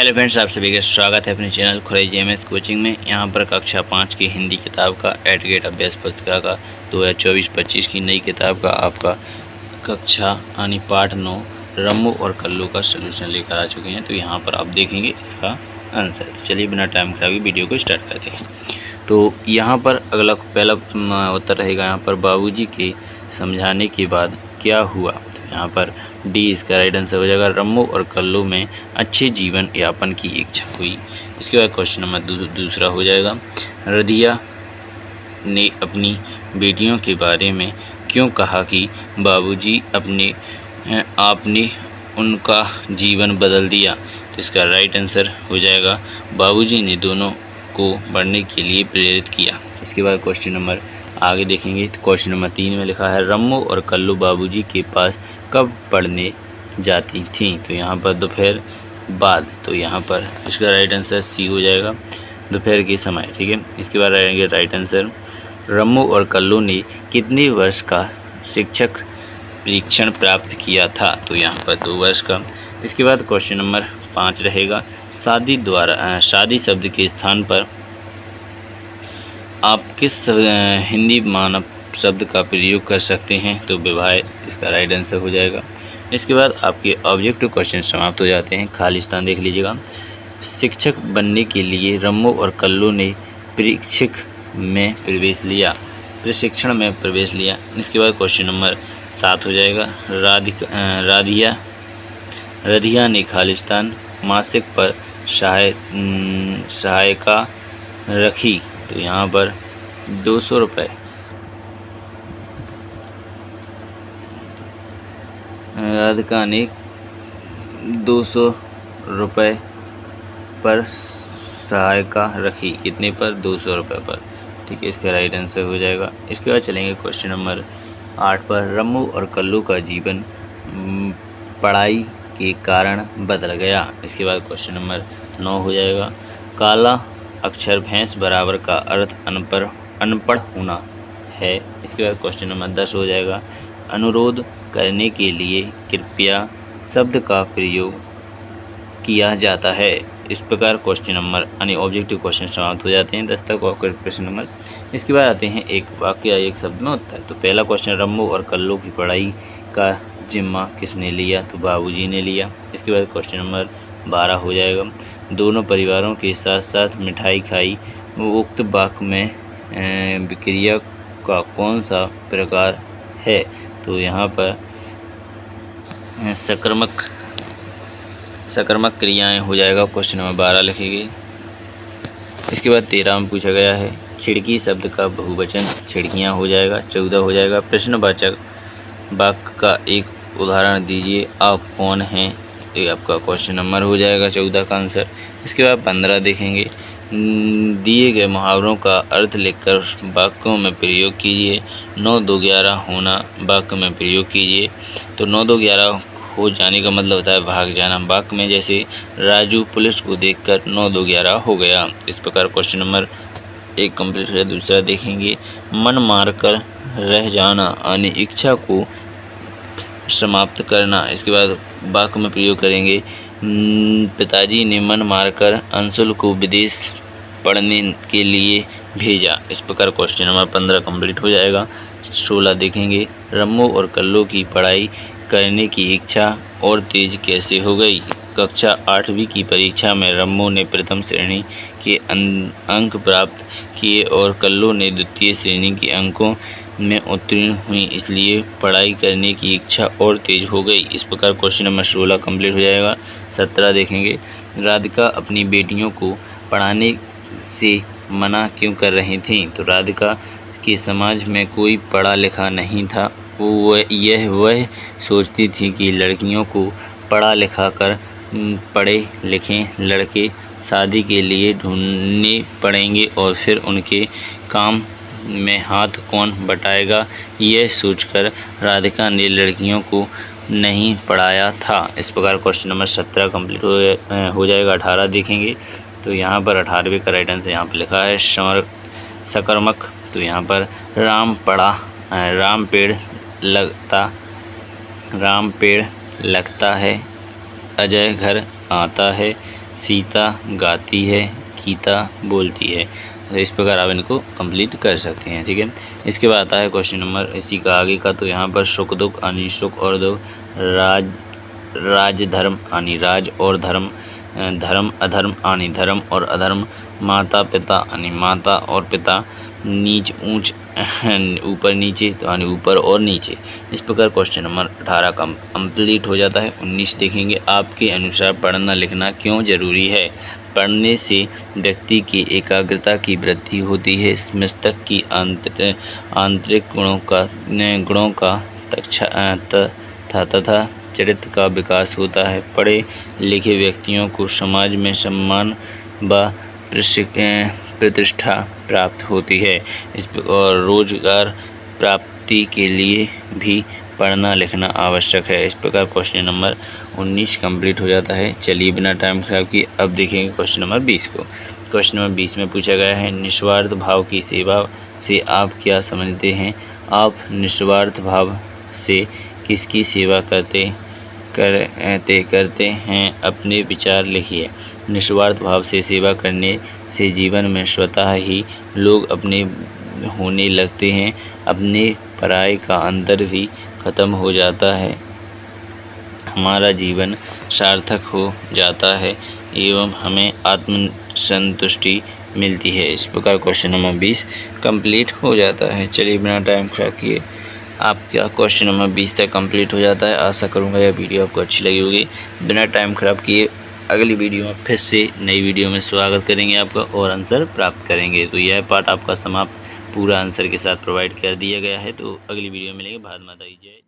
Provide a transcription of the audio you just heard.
Hello friends, आप सभी का स्वागत है अपने चैनल खुराई जेएमएस कोचिंग में। यहाँ पर कक्षा 5 की हिंदी किताब का एट गेट अभ्यास पुस्तिका का 2024-25 की नई किताब का आपका कक्षा यानी पाठ 9 रम्मू और कल्लू का सलूशन लेकर आ चुके हैं। तो यहाँ पर आप देखेंगे इसका आंसर। तो चलिए बिना टाइम खराबी वीडियो को स्टार्ट करते हैं। तो यहाँ पर पहला उत्तर रहेगा यहाँ पर बाबूजी के समझाने के बाद क्या हुआ। तो यहाँ पर डी इसका राइट आंसर हो जाएगा। रम्मू और कल्लू में अच्छे जीवन यापन की इच्छा हुई। इसके बाद क्वेश्चन नंबर दूसरा हो जाएगा, रदिया ने अपनी बेटियों के बारे में क्यों कहा कि बाबूजी आपने उनका जीवन बदल दिया। तो इसका राइट आंसर हो जाएगा, बाबूजी ने दोनों को बढ़ने के लिए प्रेरित किया। इसके बाद क्वेश्चन नंबर आगे देखेंगे। तो क्वेश्चन नंबर 3 में लिखा है, रम्मू और कल्लू बाबूजी के पास कब पढ़ने जाती थीं। तो यहाँ पर दोपहर बाद। तो यहाँ पर इसका राइट आंसर सी हो जाएगा, दोपहर के समय। ठीक है। इसके बाद रहेंगे राइट आंसर, रम्मू और कल्लू ने कितने वर्ष का शिक्षक परीक्षण प्राप्त किया था। तो यहाँ पर 2 वर्ष का। इसके बाद क्वेश्चन नंबर 5 रहेगा, शादी शब्द के स्थान पर आप किस हिंदी मानव शब्द का प्रयोग कर सकते हैं। तो विवाह इसका राइट आंसर हो जाएगा। इसके बाद आपके ऑब्जेक्टिव क्वेश्चन समाप्त हो जाते हैं। खाली स्थान देख लीजिएगा। शिक्षक बनने के लिए रम्मू और कल्लू ने प्रशिक्षण में प्रवेश लिया। इसके बाद क्वेश्चन नंबर 7 हो जाएगा, रधिया ने खालिस्तान मासिक पर सहायिका रखी। तो यहाँ पर 200 रुपये। राधिका ने 200 रुपये पर सहायिका रखी। कितने पर? 200 रुपये पर। ठीक है, इसका राइट आंसर हो जाएगा। इसके बाद चलेंगे क्वेश्चन नंबर 8 पर, रम्मू और कल्लू का जीवन पढ़ाई के कारण बदल गया। इसके बाद क्वेश्चन नंबर 9 हो जाएगा, काला अक्षर भैंस बराबर का अर्थ अनपढ़ होना है। इसके बाद क्वेश्चन नंबर 10 हो जाएगा, अनुरोध करने के लिए कृपया शब्द का प्रयोग किया जाता है। इस प्रकार क्वेश्चन नंबर यानी ऑब्जेक्टिव क्वेश्चन समाप्त हो जाते हैं। 10 तक और क्वेश्चन नंबर। इसके बाद आते हैं एक वाक्य या एक शब्द में उत्तर। तो पहला क्वेश्चन, रम्मू और कल्लू की पढ़ाई का जिम्मा किसने लिया। तो बाबूजी ने लिया। इसके बाद क्वेश्चन नंबर 12 हो जाएगा, दोनों परिवारों के साथ साथ मिठाई खाई। उक्त वाक्य में क्रिया का कौन सा प्रकार है। तो यहाँ पर सकर्मक क्रियाएं हो जाएगा। क्वेश्चन नंबर 12 लिखेंगे। इसके बाद 13 में पूछा गया है, खिड़की शब्द का बहुवचन खिड़कियां हो जाएगा। 14 हो जाएगा, प्रश्नवाचक वाक्य का एक उदाहरण दीजिए, आप कौन हैं। ये आपका क्वेश्चन नंबर हो जाएगा 14 का आंसर। इसके बाद 15 देखेंगे, दिए गए मुहावरों का अर्थ लिखकर वाक्यों में प्रयोग कीजिए। 9 2 11 होना वाक्य में प्रयोग कीजिए। तो 9 2 11 हो जाने का मतलब होता है भाग जाना। वाक्य में जैसे राजू पुलिस को देखकर 9 2 11 हो गया। इस प्रकार क्वेश्चन नंबर 1 कंप्लीट हो जाए। दूसरा देखेंगे, मन मारकर रह जाना यानी इच्छा को समाप्त करना। इसके बाद वाक्य में प्रयोग करेंगे, पिताजी ने मन मारकर अंशुल को विदेश पढ़ने के लिए भेजा। इस प्रकार क्वेश्चन नंबर 15 कंप्लीट हो जाएगा। 16 देखेंगे, रम्मू और कल्लू की पढ़ाई करने की इच्छा और तेज कैसे हो गई। कक्षा 8वीं की परीक्षा में रम्मू ने प्रथम श्रेणी के अंक प्राप्त किए और कल्लू ने द्वितीय श्रेणी के अंकों में उत्तीर्ण हुई, इसलिए पढ़ाई करने की इच्छा और तेज हो गई। इस प्रकार क्वेश्चन नंबर 16 कंप्लीट हो जाएगा। 17 देखेंगे, राधिका अपनी बेटियों को पढ़ाने से मना क्यों कर रही थीं। तो राधिका के समाज में कोई पढ़ा लिखा नहीं था। वह सोचती थी कि लड़कियों को पढ़ा लिखा कर पढ़े लिखे लड़के शादी के लिए ढूंढने पड़ेंगे और फिर उनके काम में हाथ कौन बटाएगा। यह सोचकर राधिका ने लड़कियों को नहीं पढ़ाया था। इस प्रकार क्वेश्चन नंबर 17 कंप्लीट हो जाएगा। 18 देखेंगे। तो यहाँ पर 18वें का राइट आंसर यहाँ पर लिखा है सकर्मक। तो यहाँ पर राम पेड़ लगता है, अजय घर आता है, सीता गाती है, गीता बोलती है। तो इस प्रकार आप इनको कंप्लीट कर सकते हैं। ठीक है, इसके बाद आता है क्वेश्चन नंबर इसी का आगे का। तो यहाँ पर सुख दुख यानी सुख और दुख, राज धर्म यानी राज और धर्म, धर्म अधर्म यानी धर्म और अधर्म, माता पिता यानी माता और पिता, नीच ऊंच ऊपर नीचे तो यानी ऊपर और नीचे। इस प्रकार क्वेश्चन नंबर 18 कंप्लीट हो जाता है। 19 देखेंगे, आपके अनुसार पढ़ना लिखना क्यों जरूरी है? पढ़ने से व्यक्ति की एकाग्रता की वृद्धि होती है, मस्तिष्क की आंतरिक गुणों का तथा चरित्र का विकास होता है। पढ़े लिखे व्यक्तियों को समाज में सम्मान व प्रतिष्ठा प्राप्त होती है। और रोजगार प्राप्ति के लिए भी पढ़ना लिखना आवश्यक है। इस प्रकार क्वेश्चन नंबर 19 कंप्लीट हो जाता है। चलिए बिना टाइम खराब किए अब देखेंगे क्वेश्चन नंबर 20 को। क्वेश्चन नंबर 20 में पूछा गया है, निस्वार्थ भाव की सेवा से आप क्या समझते हैं? आप निस्वार्थ भाव से किसकी सेवा करते हैं? अपने विचार लिखिए। निस्वार्थ भाव से सेवा करने से जीवन में स्वतः ही लोग अपने होने लगते हैं, अपने पराये का अंतर भी खत्म हो जाता है, हमारा जीवन सार्थक हो जाता है एवं हमें आत्मसंतुष्टि मिलती है। इस प्रकार क्वेश्चन नंबर 20 कंप्लीट हो जाता है। चलिए बिना टाइम खराब किए आपका क्वेश्चन नंबर 20 तक कंप्लीट हो जाता है। आशा करूंगा यह वीडियो आपको अच्छी लगी होगी। बिना टाइम खराब किए अगली वीडियो में फिर से नई वीडियो में स्वागत करेंगे आपका और आंसर प्राप्त करेंगे। तो यह पार्ट आपका समाप्त पूरा आंसर के साथ प्रोवाइड कर दिया गया है। तो अगली वीडियो में मिलेंगे। भारत माता की जय।